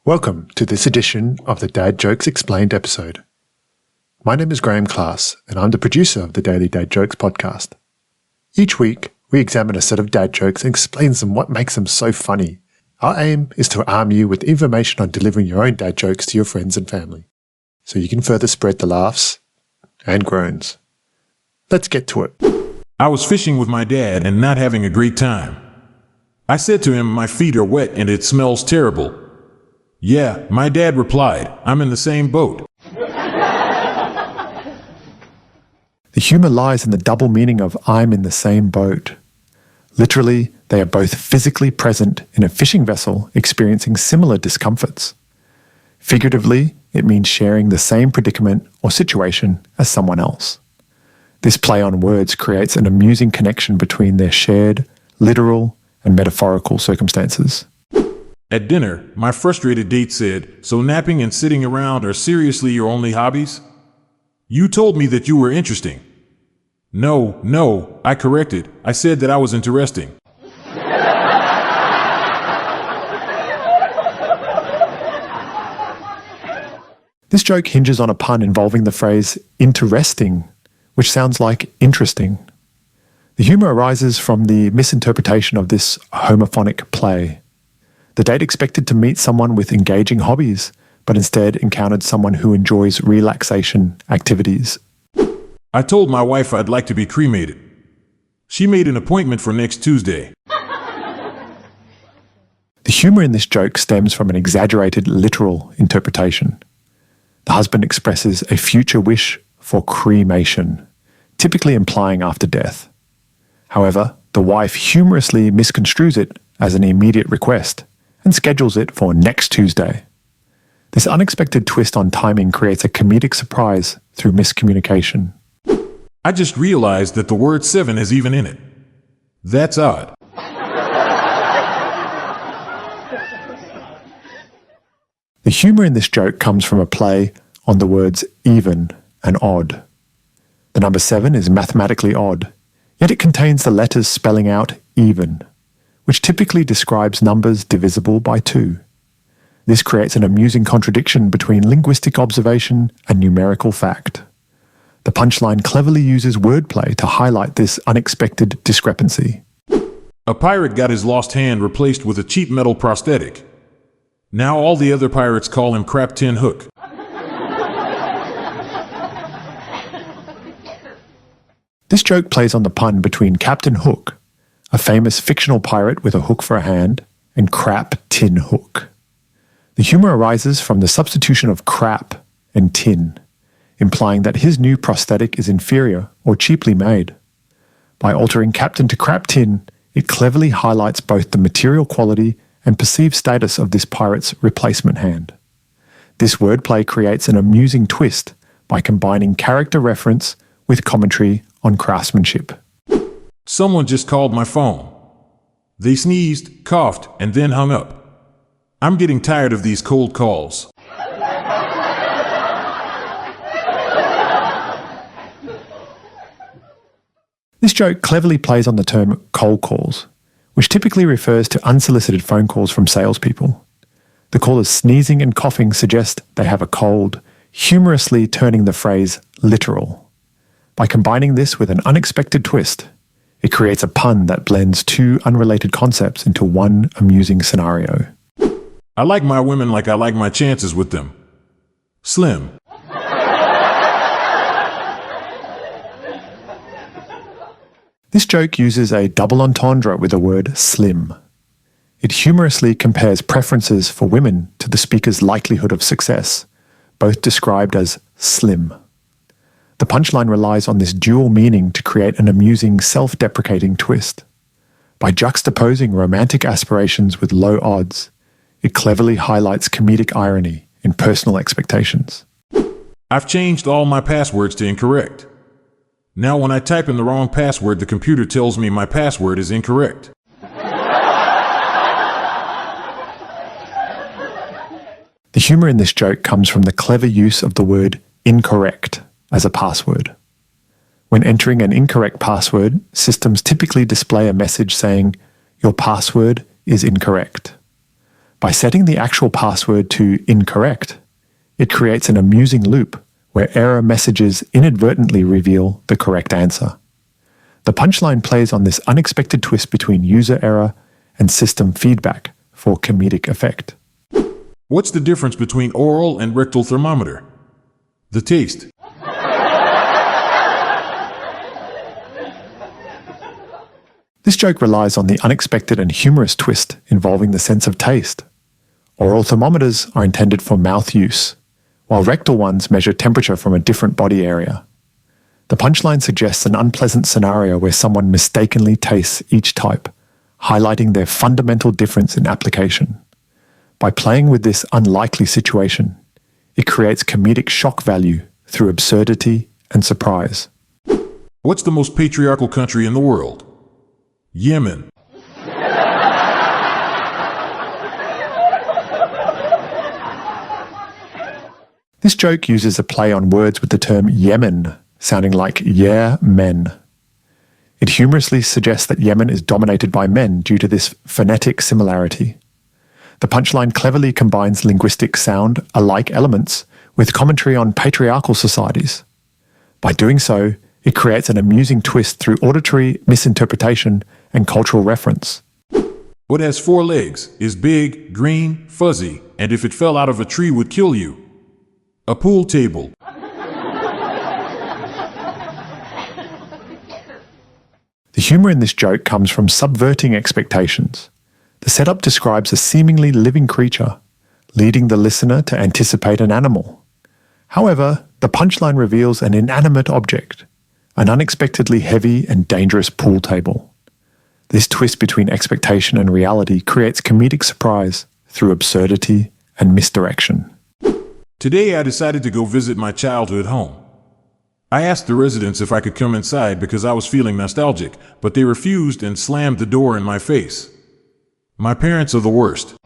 Welcome to this edition of the Dad Jokes Explained episode. My name is Graeme Klass, and I'm the producer of the Daily Dad Jokes podcast. Each week, we examine a set of dad jokes and explain them what makes them so funny. Our aim is to arm you with information on delivering your own dad jokes to your friends and family, so you can further spread the laughs and groans. Let's get to it. I was fishing with my dad and not having a great time. I said to him, "My feet are wet and it smells terrible." "Yeah," my dad replied, "I'm in the same boat." The humour lies in the double meaning of "I'm in the same boat." Literally, they are both physically present in a fishing vessel experiencing similar discomforts. Figuratively, it means sharing the same predicament or situation as someone else. This play on words creates an amusing connection between their shared, literal, and metaphorical circumstances. At dinner, my frustrated date said, "So napping and sitting around are seriously your only hobbies? You told me that you were interesting." No, I corrected. I said that I was interesting. This joke hinges on a pun involving the phrase interesting, which sounds like interesting. The humour arises from the misinterpretation of this homophonic play. The date expected to meet someone with engaging hobbies, but instead encountered someone who enjoys relaxation activities. I told my wife I'd like to be cremated. She made an appointment for next Tuesday. The humour in this joke stems from an exaggerated literal interpretation. The husband expresses a future wish for cremation, typically implying after death. However, the wife humorously misconstrues it as an immediate request and schedules it for next Tuesday. This unexpected twist on timing creates a comedic surprise through miscommunication. I just realized that the word 7 is even in it. That's odd. The humour in this joke comes from a play on the words even and odd. The number 7 is mathematically odd, yet it contains the letters spelling out even, which typically describes numbers divisible by 2. This creates an amusing contradiction between linguistic observation and numerical fact. The punchline cleverly uses wordplay to highlight this unexpected discrepancy. A pirate got his lost hand replaced with a cheap metal prosthetic. Now all the other pirates call him Crap Tin Hook. This joke plays on the pun between Captain Hook, a famous fictional pirate with a hook for a hand, and Crap Tin Hook. The humour arises from the substitution of crap and tin, implying that his new prosthetic is inferior or cheaply made. By altering Captain to Crap Tin, it cleverly highlights both the material quality and perceived status of this pirate's replacement hand. This wordplay creates an amusing twist by combining character reference with commentary on craftsmanship. Someone just called my phone. They sneezed, coughed, and then hung up. I'm getting tired of these cold calls. This joke cleverly plays on the term cold calls, which typically refers to unsolicited phone calls from salespeople. The caller's sneezing and coughing suggest they have a cold, humorously turning the phrase literal. By combining this with an unexpected twist, it creates a pun that blends two unrelated concepts into one amusing scenario. I like my women like I like my chances with them. Slim. This joke uses a double entendre with the word slim. It humorously compares preferences for women to the speaker's likelihood of success, both described as slim. The punchline relies on this dual meaning to create an amusing self-deprecating twist. By juxtaposing romantic aspirations with low odds, it cleverly highlights comedic irony in personal expectations. I've changed all my passwords to incorrect. Now when I type in the wrong password, the computer tells me my password is incorrect. The humour in this joke comes from the clever use of the word incorrect as a password. When entering an incorrect password, systems typically display a message saying, "Your password is incorrect." By setting the actual password to incorrect, it creates an amusing loop where error messages inadvertently reveal the correct answer. The punchline plays on this unexpected twist between user error and system feedback for comedic effect. What's the difference between oral and rectal thermometer? The taste. This joke relies on the unexpected and humorous twist involving the sense of taste. Oral thermometers are intended for mouth use, while rectal ones measure temperature from a different body area. The punchline suggests an unpleasant scenario where someone mistakenly tastes each type, highlighting their fundamental difference in application. By playing with this unlikely situation, it creates comedic shock value through absurdity and surprise. What's the most patriarchal country in the world? Yemen. This joke uses a play on words with the term Yemen, sounding like yeah, men. It humorously suggests that Yemen is dominated by men due to this phonetic similarity. The punchline cleverly combines linguistic sound-alike elements with commentary on patriarchal societies. By doing so, it creates an amusing twist through auditory misinterpretation and cultural reference. What has 4 legs, is big, green, fuzzy, and if it fell out of a tree would kill you? A pool table. The humor in this joke comes from subverting expectations. The setup describes a seemingly living creature, leading the listener to anticipate an animal. However, the punchline reveals an inanimate object, an unexpectedly heavy and dangerous pool table. This twist between expectation and reality creates comedic surprise through absurdity and misdirection. Today I decided to go visit my childhood home. I asked the residents if I could come inside because I was feeling nostalgic, but they refused and slammed the door in my face. My parents are the worst.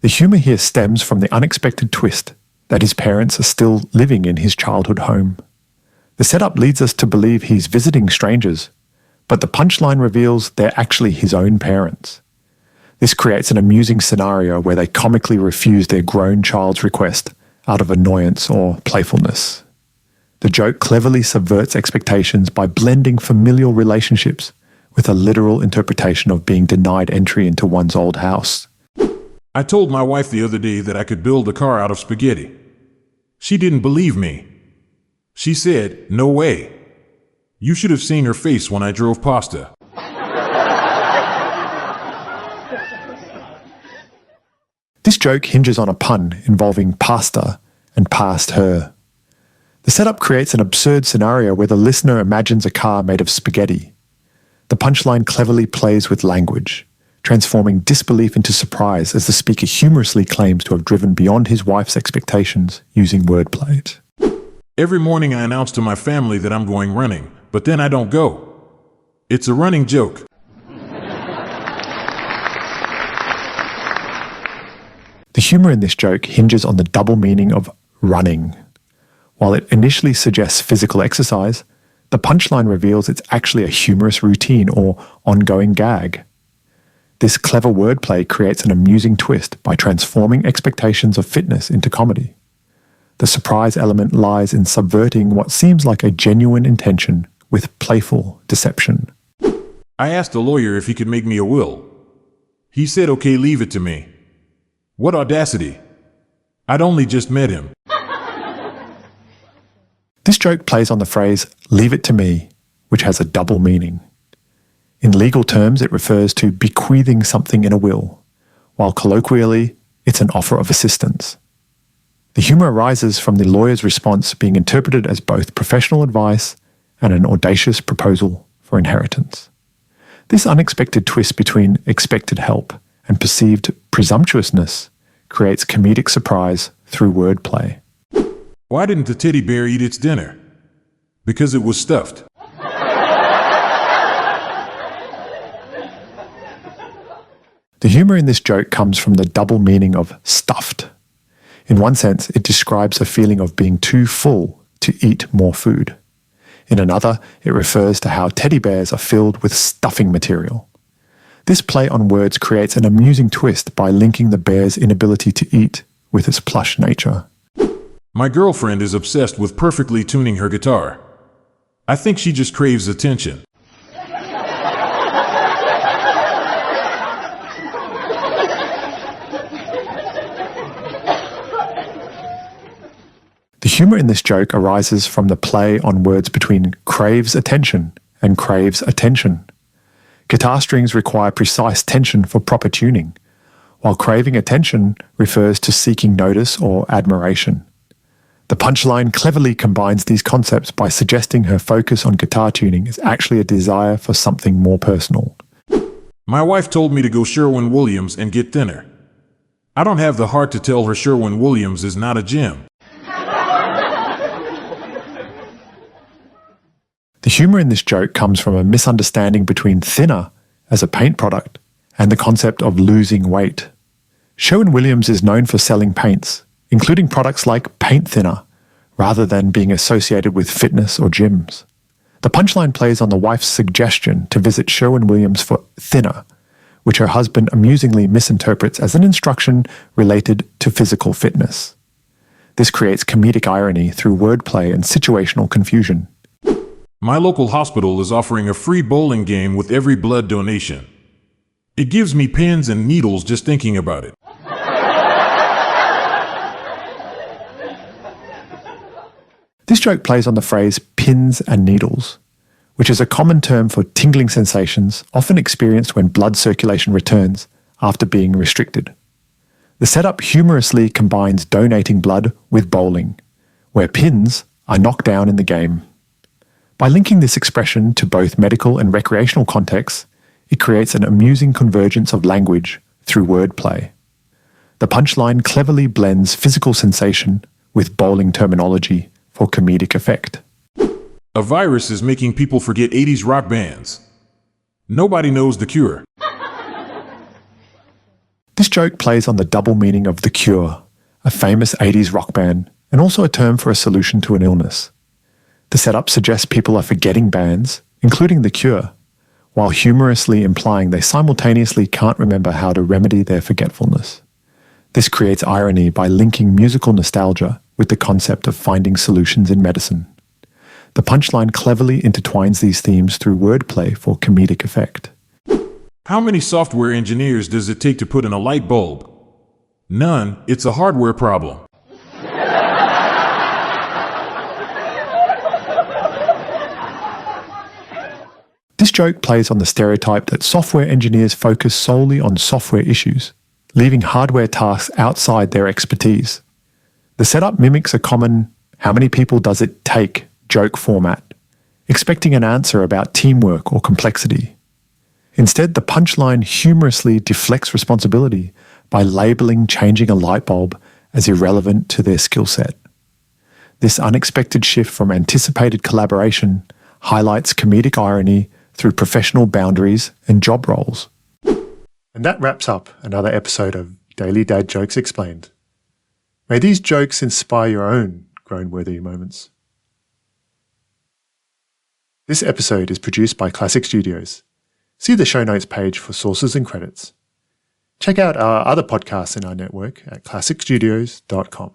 The humor here stems from the unexpected twist that his parents are still living in his childhood home. The setup leads us to believe he's visiting strangers, but the punchline reveals they're actually his own parents. This creates an amusing scenario where they comically refuse their grown child's request out of annoyance or playfulness. The joke cleverly subverts expectations by blending familial relationships with a literal interpretation of being denied entry into one's old house. I told my wife the other day that I could build a car out of spaghetti. She didn't believe me. She said, "No way. You should have seen her face when I drove pasta." This joke hinges on a pun involving pasta and past her. The setup creates an absurd scenario where the listener imagines a car made of spaghetti. The punchline cleverly plays with language, transforming disbelief into surprise as the speaker humorously claims to have driven beyond his wife's expectations using wordplay. Every morning I announce to my family that I'm going running, but then I don't go. It's a running joke. The humor in this joke hinges on the double meaning of running. While it initially suggests physical exercise, the punchline reveals it's actually a humorous routine or ongoing gag. This clever wordplay creates an amusing twist by transforming expectations of fitness into comedy. The surprise element lies in subverting what seems like a genuine intention with playful deception. I asked the lawyer if he could make me a will. He said, "Okay, leave it to me." What audacity! I'd only just met him. This joke plays on the phrase, "leave it to me," which has a double meaning. In legal terms, it refers to bequeathing something in a will, while colloquially, it's an offer of assistance. The humor arises from the lawyer's response being interpreted as both professional advice and an audacious proposal for inheritance. This unexpected twist between expected help and perceived presumptuousness creates comedic surprise through wordplay. Why didn't the teddy bear eat its dinner? Because it was stuffed. The humor in this joke comes from the double meaning of stuffed. In one sense, it describes a feeling of being too full to eat more food. In another, it refers to how teddy bears are filled with stuffing material. This play on words creates an amusing twist by linking the bear's inability to eat with its plush nature. My girlfriend is obsessed with perfectly tuning her guitar. I think she just craves attention. The humour in this joke arises from the play on words between craves attention and craves attention. Guitar strings require precise tension for proper tuning, while craving attention refers to seeking notice or admiration. The punchline cleverly combines these concepts by suggesting her focus on guitar tuning is actually a desire for something more personal. My wife told me to go Sherwin-Williams and get thinner. I don't have the heart to tell her Sherwin-Williams is not a gym. The humour in this joke comes from a misunderstanding between thinner as a paint product and the concept of losing weight. Sherwin-Williams is known for selling paints, including products like paint thinner, rather than being associated with fitness or gyms. The punchline plays on the wife's suggestion to visit Sherwin-Williams for thinner, which her husband amusingly misinterprets as an instruction related to physical fitness. This creates comedic irony through wordplay and situational confusion. My local hospital is offering a free bowling game with every blood donation. It gives me pins and needles just thinking about it. This joke plays on the phrase pins and needles, which is a common term for tingling sensations often experienced when blood circulation returns after being restricted. The setup humorously combines donating blood with bowling, where pins are knocked down in the game. By linking this expression to both medical and recreational contexts, it creates an amusing convergence of language through wordplay. The punchline cleverly blends physical sensation with bowling terminology for comedic effect. A virus is making people forget 80s rock bands. Nobody knows The Cure. This joke plays on the double meaning of The Cure, a famous 80s rock band, and also a term for a solution to an illness. The setup suggests people are forgetting bands, including The Cure, while humorously implying they simultaneously can't remember how to remedy their forgetfulness. This creates irony by linking musical nostalgia with the concept of finding solutions in medicine. The punchline cleverly intertwines these themes through wordplay for comedic effect. How many software engineers does it take to put in a light bulb? None. It's a hardware problem. This joke plays on the stereotype that software engineers focus solely on software issues, leaving hardware tasks outside their expertise. The setup mimics a common "how many people does it take" joke format, expecting an answer about teamwork or complexity. Instead, the punchline humorously deflects responsibility by labeling changing a light bulb as irrelevant to their skill set. This unexpected shift from anticipated collaboration highlights comedic irony through professional boundaries and job roles. And that wraps up another episode of Daily Dad Jokes Explained. May these jokes inspire your own groan-worthy moments. This episode is produced by Klassic Studios. See the show notes page for sources and credits. Check out our other podcasts in our network at klassicstudios.com.